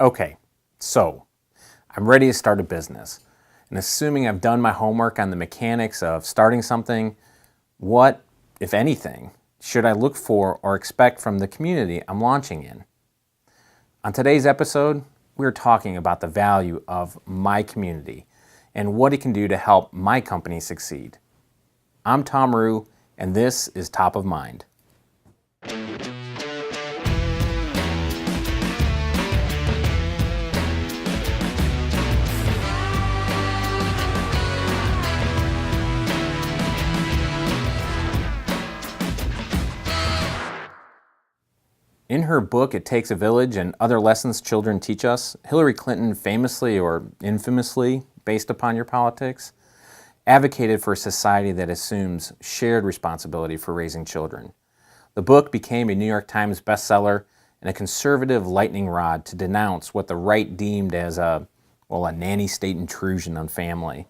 Okay, so I'm ready to start a business. And assuming I've done my homework on the mechanics of starting something, what, if anything, should I look for or expect from the community I'm launching in? On today's episode, we're talking about the value of my community and what it can do to help my company succeed. I'm Tom Rue, and this is Top of Mind. In her book, It Takes a Village and Other Lessons Children Teach Us, Hillary Clinton famously or infamously, based upon your politics, advocated for a society that assumes shared responsibility for raising children. The book became a New York Times bestseller and a conservative lightning rod to denounce what the right deemed as a nanny state intrusion on family.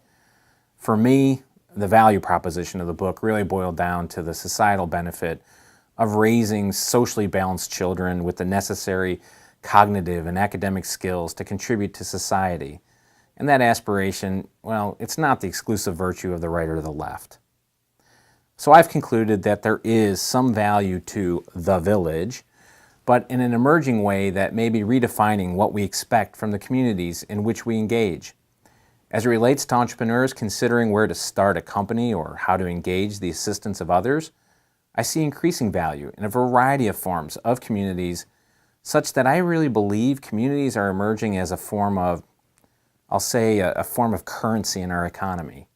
For me, the value proposition of the book really boiled down to the societal benefit of raising socially balanced children with the necessary cognitive and academic skills to contribute to society. And that aspiration, it's not the exclusive virtue of the right or the left. So I've concluded that there is some value to the village, but in an emerging way that may be redefining what we expect from the communities in which we engage. As it relates to entrepreneurs considering where to start a company or how to engage the assistance of others, I see increasing value in a variety of forms of communities, such that I really believe communities are emerging as a form of, a form of currency in our economy.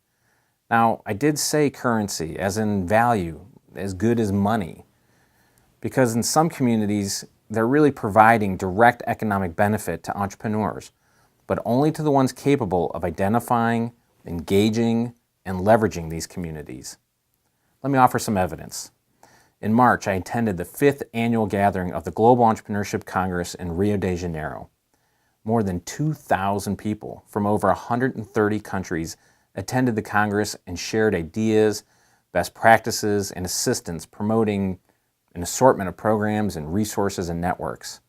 Now, I did say currency, as in value, as good as money, because in some communities, they're really providing direct economic benefit to entrepreneurs, but only to the ones capable of identifying, engaging, and leveraging these communities. Let me offer some evidence. In March, I attended the 5th annual gathering of the Global Entrepreneurship Congress in Rio de Janeiro. More than 2,000 people from over 130 countries attended the Congress and shared ideas, best practices, and assistance promoting an assortment of programs and resources and networks.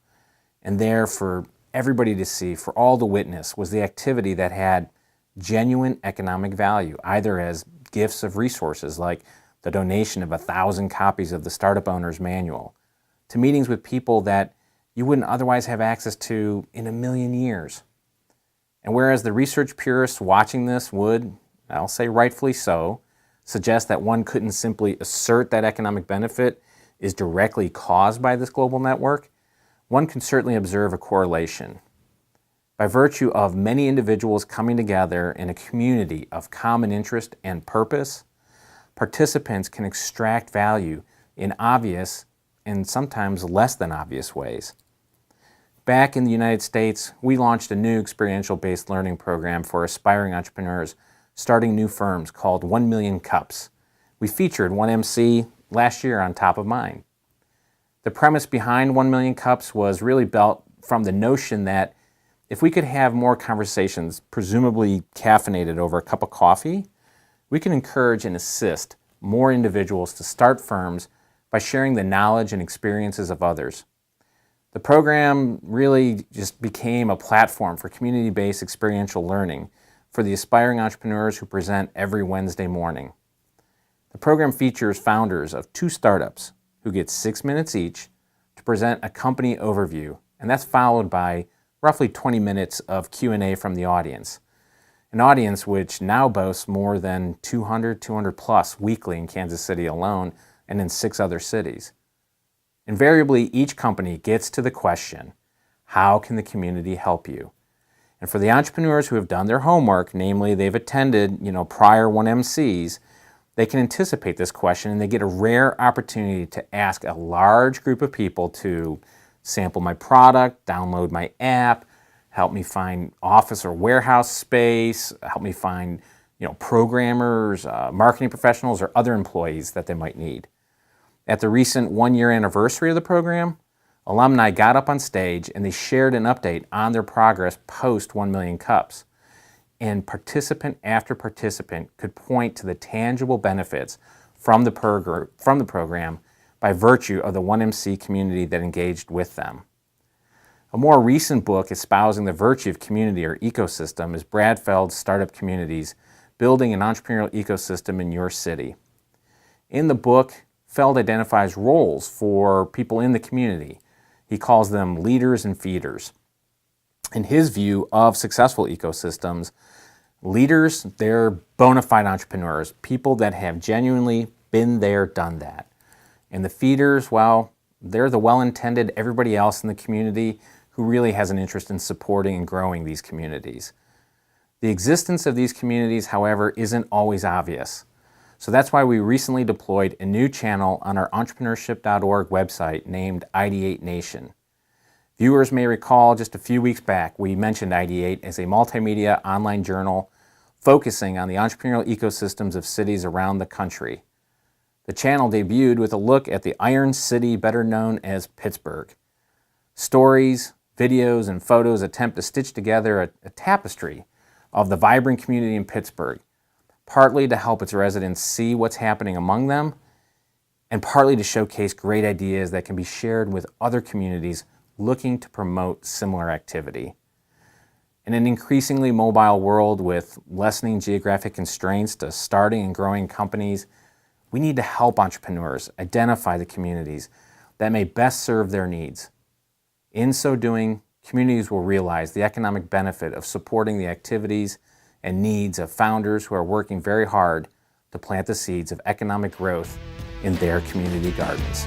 And there, for everybody to see, for all to witness, was the activity that had genuine economic value, either as gifts of resources like the donation of 1,000 copies of the Startup Owner's Manual, to meetings with people that you wouldn't otherwise have access to in a million years. And whereas the research purists watching this would, I'll say rightfully so, suggest that one couldn't simply assert that economic benefit is directly caused by this global network, one can certainly observe a correlation. By virtue of many individuals coming together in a community of common interest and purpose, participants can extract value in obvious and sometimes less than obvious ways. Back in the United States, we launched a new experiential-based learning program for aspiring entrepreneurs starting new firms called 1 Million Cups. We featured one MC last year on Top of Mind. The premise behind 1 Million Cups was really built from the notion that if we could have more conversations, presumably caffeinated over a cup of coffee, we can encourage and assist more individuals to start firms by sharing the knowledge and experiences of others. The program really just became a platform for community-based experiential learning for the aspiring entrepreneurs who present every Wednesday morning. The program features founders of 2 startups who get 6 minutes each to present a company overview, and that's followed by roughly 20 minutes of Q&A from the audience. An audience which now boasts more than 200 plus weekly in Kansas City alone and in 6 other cities. Invariably, each company gets to the question, how can the community help you? And for the entrepreneurs who have done their homework, namely they've attended prior 1MCs, they can anticipate this question and they get a rare opportunity to ask a large group of people to sample my product, download my app, help me find office or warehouse space, help me find programmers, marketing professionals, or other employees that they might need. At the recent 1-year anniversary of the program, alumni got up on stage and they shared an update on their progress post 1 Million Cups. And participant after participant could point to the tangible benefits from the program by virtue of the 1MC community that engaged with them. A more recent book espousing the virtue of community or ecosystem is Brad Feld's Startup Communities, Building an Entrepreneurial Ecosystem in Your City. In the book, Feld identifies roles for people in the community. He calls them leaders and feeders. In his view of successful ecosystems, leaders, they're bona fide entrepreneurs, people that have genuinely been there, done that. And the feeders, well, they're the well-intended everybody else in the community who really has an interest in supporting and growing these communities. The existence of these communities, however, isn't always obvious. So that's why we recently deployed a new channel on our Entrepreneurship.org website named Ideate Nation. Viewers may recall just a few weeks back we mentioned Ideate as a multimedia online journal focusing on the entrepreneurial ecosystems of cities around the country. The channel debuted with a look at the Iron City, better known as Pittsburgh. Stories, videos, and photos attempt to stitch together a tapestry of the vibrant community in Pittsburgh, partly to help its residents see what's happening among them, and partly to showcase great ideas that can be shared with other communities looking to promote similar activity. In an increasingly mobile world with lessening geographic constraints to starting and growing companies, we need to help entrepreneurs identify the communities that may best serve their needs. In so doing, communities will realize the economic benefit of supporting the activities and needs of founders who are working very hard to plant the seeds of economic growth in their community gardens.